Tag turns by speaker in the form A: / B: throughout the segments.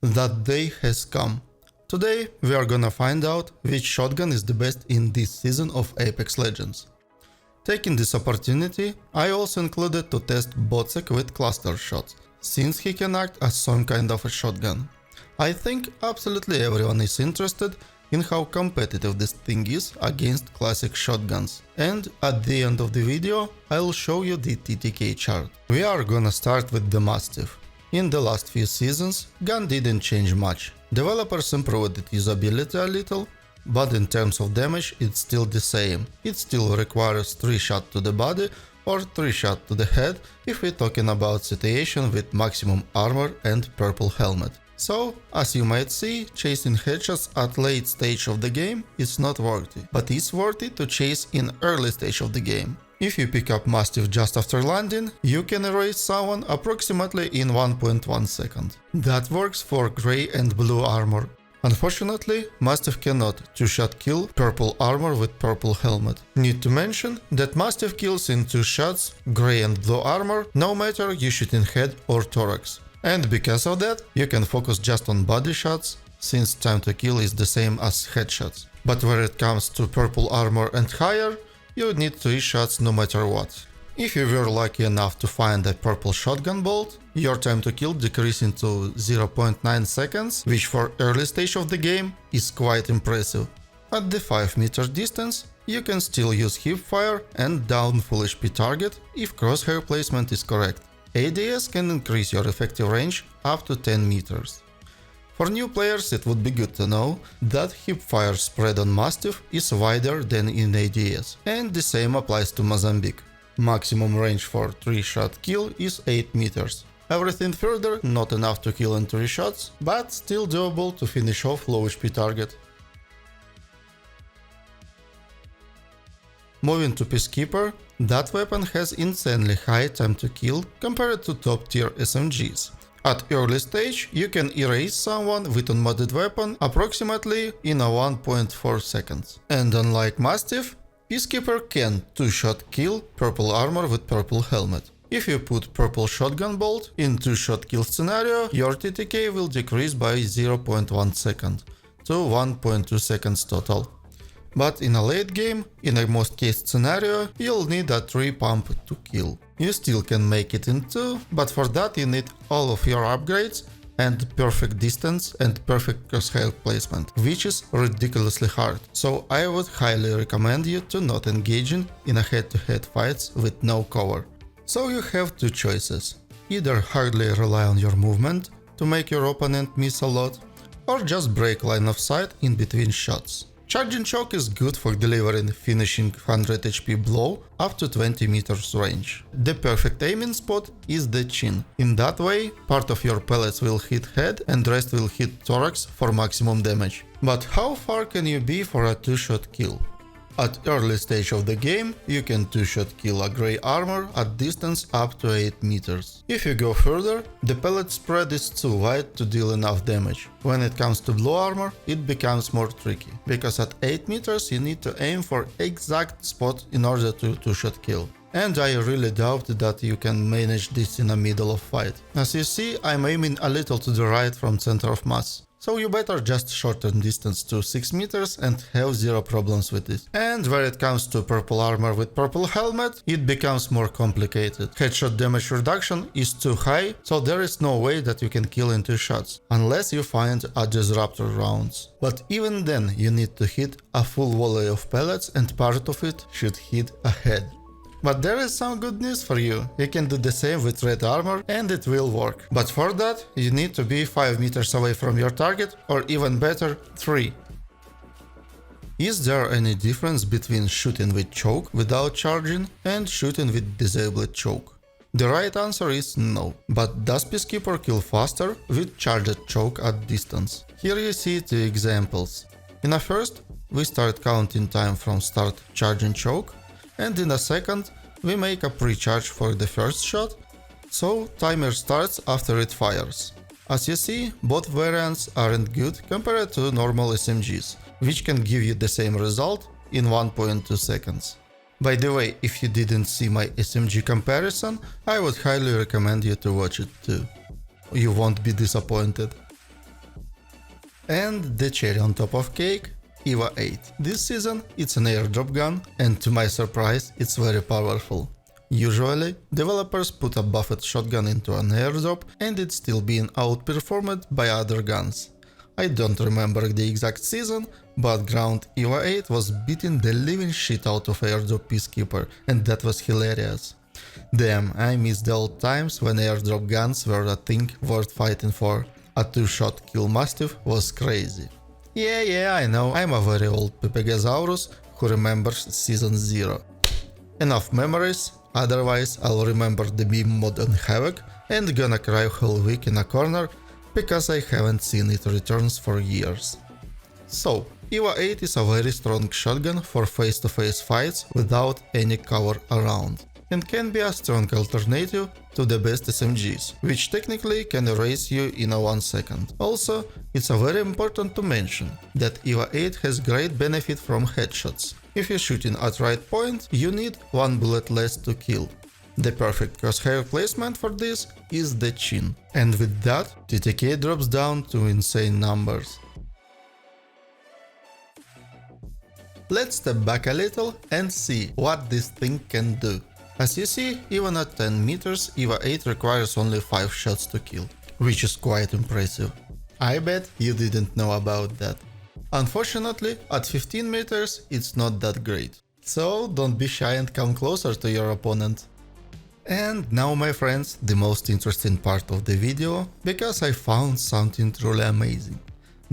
A: That day has come. Today we are gonna find out which shotgun is the best in this season of Apex Legends. Taking this opportunity, I also included to test Bocek with cluster shots, since he can act as some kind of a shotgun. I think absolutely everyone is interested in how competitive this thing is against classic shotguns. And at the end of the video, I'll show you the TTK chart. We are gonna start with the Mastiff. In the last few seasons, gun didn't change much. Developers improved its usability a little, but in terms of damage it's still the same. It still requires 3 shots to the body or 3 shots to the head if we're talking about situation with maximum armor and purple helmet. So, as you might see, chasing headshots at late stage of the game is not worthy, but it's worthy to chase in early stage of the game. If you pick up Mastiff just after landing, you can erase someone approximately in 1.1 second. That works for grey and blue armor. Unfortunately, Mastiff cannot 2-shot kill purple armor with purple helmet. Need to mention that Mastiff kills in 2 shots grey and blue armor, no matter you shoot in head or thorax. And because of that, you can focus just on body shots, since time to kill is the same as headshots. But when it comes to purple armor and higher, you need 3 shots no matter what. If you were lucky enough to find a purple shotgun bolt, your time to kill decreases to 0.9 seconds, which for early stage of the game is quite impressive. At the 5 meter distance, you can still use hipfire and down full HP target if crosshair placement is correct. ADS can increase your effective range up to 10 meters. For new players it would be good to know that hipfire spread on Mastiff is wider than in ADS, and the same applies to Mozambique. Maximum range for 3-shot kill is 8 meters. Everything further not enough to kill in 3 shots, but still doable to finish off low HP target. Moving to Peacekeeper, that weapon has insanely high time to kill compared to top tier SMGs. At early stage, you can erase someone with unmodded weapon approximately in a 1.4 seconds. And unlike Mastiff, Peacekeeper can 2-shot kill purple armor with purple helmet. If you put purple shotgun bolt in 2-shot kill scenario, your TTK will decrease by 0.1 second to 1.2 seconds total. But in a late game, in a most case scenario, you'll need a 3 pump to kill. You still can make it in 2, but for that you need all of your upgrades and perfect distance and perfect crosshair placement, which is ridiculously hard. So I would highly recommend you to not engage in a head-to-head fights with no cover. So you have 2 choices. Either hardly rely on your movement to make your opponent miss a lot, or just break line of sight in between shots. Charging choke is good for delivering finishing 100 HP blow up to 20 meters range. The perfect aiming spot is the chin. In that way, part of your pellets will hit head and rest will hit thorax for maximum damage. But how far can you be for a 2-shot kill? At early stage of the game, you can 2-shot kill a grey armor at distance up to 8 meters. If you go further, the pellet spread is too wide to deal enough damage. When it comes to blue armor, it becomes more tricky, because at 8 meters you need to aim for exact spot in order to 2-shot kill. And I really doubt that you can manage this in the middle of fight. As you see, I'm aiming a little to the right from center of mass. So you better just shorten distance to 6 meters and have 0 problems with it. And when it comes to purple armor with purple helmet, it becomes more complicated. Headshot damage reduction is too high, so there is no way that you can kill in 2 shots, unless you find a disruptor rounds. But even then you need to hit a full volley of pellets and part of it should hit a head. But there is some good news for you. You can do the same with red armor and it will work. But for that, you need to be 5 meters away from your target, or even better, 3. Is there any difference between shooting with choke without charging and shooting with disabled choke? The right answer is no. But does Peacekeeper kill faster with charged choke at distance? Here you see 2 examples. In a first, we start counting time from start charging choke, and in a second, we make a pre-charge for the first shot, so timer starts after it fires. As you see, both variants aren't good compared to normal SMGs, which can give you the same result in 1.2 seconds. By the way, if you didn't see my SMG comparison, I would highly recommend you to watch it too. You won't be disappointed. And the cherry on top of cake, Eva8. This season it's an airdrop gun, and to my surprise it's very powerful. Usually, developers put a buffed shotgun into an airdrop and it's still being outperformed by other guns. I don't remember the exact season, but ground Eva8 was beating the living shit out of airdrop Peacekeeper, and that was hilarious. Damn, I miss the old times when airdrop guns were a thing worth fighting for. A 2-shot kill Mastiff was crazy. Yeah, I know, I'm a very old Pepegasaurus who remembers season 0. Enough memories, otherwise I'll remember the meme mod on Havoc and gonna cry whole week in a corner because I haven't seen it returns for years. So, Eva8 is a very strong shotgun for face-to-face fights without any cover around, and can be a strong alternative to the best SMGs, which technically can erase you in a 1 second. Also, it's very important to mention that Eva8 has great benefit from headshots. If you're shooting at right point, you need 1 bullet less to kill. The perfect crosshair placement for this is the chin. And with that, TTK drops down to insane numbers. Let's step back a little and see what this thing can do. As you see, even at 10 meters, Eva8 requires only 5 shots to kill, which is quite impressive. I bet you didn't know about that. Unfortunately, at 15 meters, it's not that great. So don't be shy and come closer to your opponent. And now, my friends, the most interesting part of the video, because I found something truly amazing.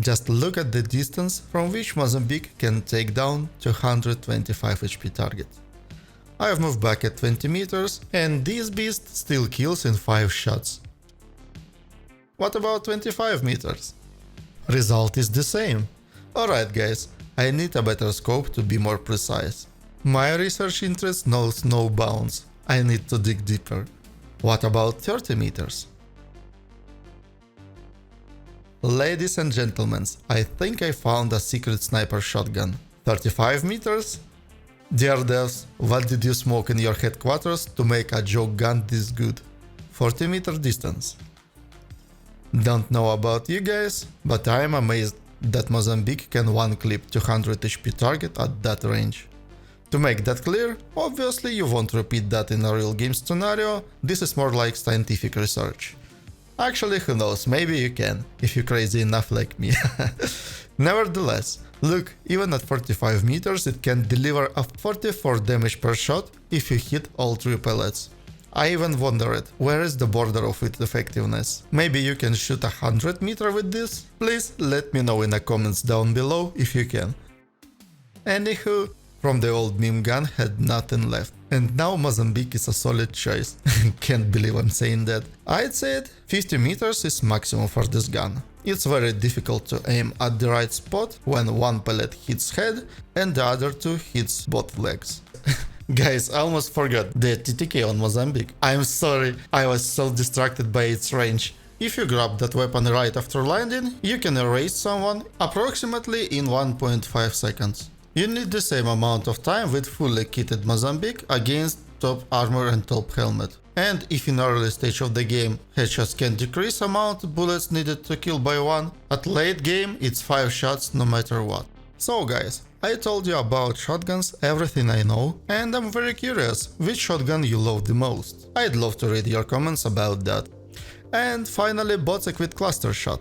A: Just look at the distance from which Mozambique can take down 225 HP target. I've moved back at 20 meters and this beast still kills in 5 shots. What about 25 meters? Result is the same. Alright guys, I need a better scope to be more precise. My research interest knows no bounds. I need to dig deeper. What about 30 meters? Ladies and gentlemen, I think I found a secret sniper shotgun. 35 meters? Dear devs, what did you smoke in your headquarters to make a joke gun this good? 40 meter distance. Don't know about you guys, but I am amazed that Mozambique can one-clip 200 HP target at that range. To make that clear, obviously you won't repeat that in a real game scenario, this is more like scientific research. Actually, who knows, maybe you can, if you're crazy enough like me. Nevertheless, look, even at 45 meters it can deliver a 44 damage per shot if you hit all 3 pellets. I even wondered, where is the border of its effectiveness? Maybe you can shoot 100 meter with this? Please let me know in the comments down below if you can. Anywho, from the old meme gun had nothing left. And now Mozambique is a solid choice. Can't believe I'm saying that. I'd say it, 50 meters is maximum for this gun. It's very difficult to aim at the right spot when one pellet hits head and the other 2 hits both legs. Guys, I almost forgot the TTK on Mozambique. I'm sorry, I was so distracted by its range. If you grab that weapon right after landing, you can erase someone approximately in 1.5 seconds. You need the same amount of time with fully kitted Mozambique against top armor and top helmet. And if in early stage of the game headshots can decrease amount of bullets needed to kill by 1, at late game it's 5 shots no matter what. So guys, I told you about shotguns, everything I know, and I'm very curious which shotgun you love the most. I'd love to read your comments about that. And finally, Bocek with cluster shot.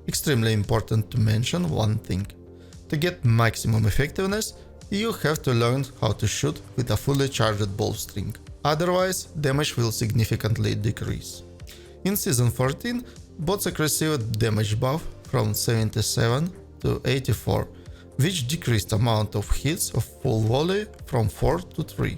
A: Extremely important to mention one thing. To get maximum effectiveness, you have to learn how to shoot with a fully charged bowstring. Otherwise, damage will significantly decrease. In Season 14, Bocek received damage buff from 77 to 84, which decreased amount of hits of full volley from 4 to 3.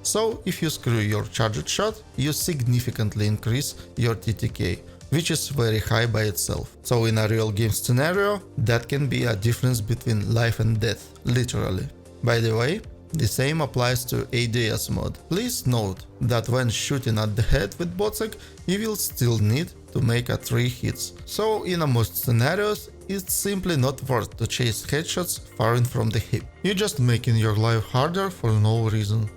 A: So, if you screw your charged shot, you significantly increase your TTK, which is very high by itself. So in a real game scenario, that can be a difference between life and death, literally. By the way, the same applies to ADS mode. Please note that when shooting at the head with Bocek, you will still need to make a 3 hits. So in most scenarios, it's simply not worth to chase headshots firing from the hip. You're just making your life harder for no reason.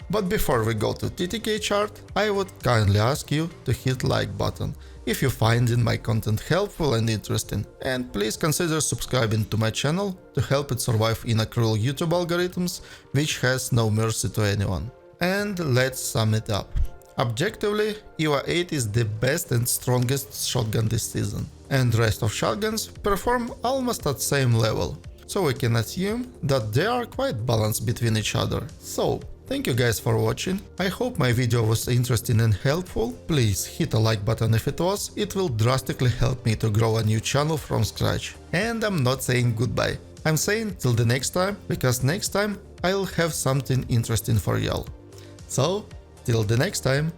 A: But before we go to TTK chart, I would kindly ask you to hit like button if you finding my content helpful and interesting, and please consider subscribing to my channel to help it survive in a cruel YouTube algorithms which has no mercy to anyone. And let's sum it up. Objectively, Eva8 is the best and strongest shotgun this season, and rest of shotguns perform almost at same level, so we can assume that they are quite balanced between each other. So, thank you guys for watching, I hope my video was interesting and helpful. Please hit a like button if it was, it will drastically help me to grow a new channel from scratch. And I'm not saying goodbye, I'm saying till the next time, because next time I'll have something interesting for y'all. So, till the next time.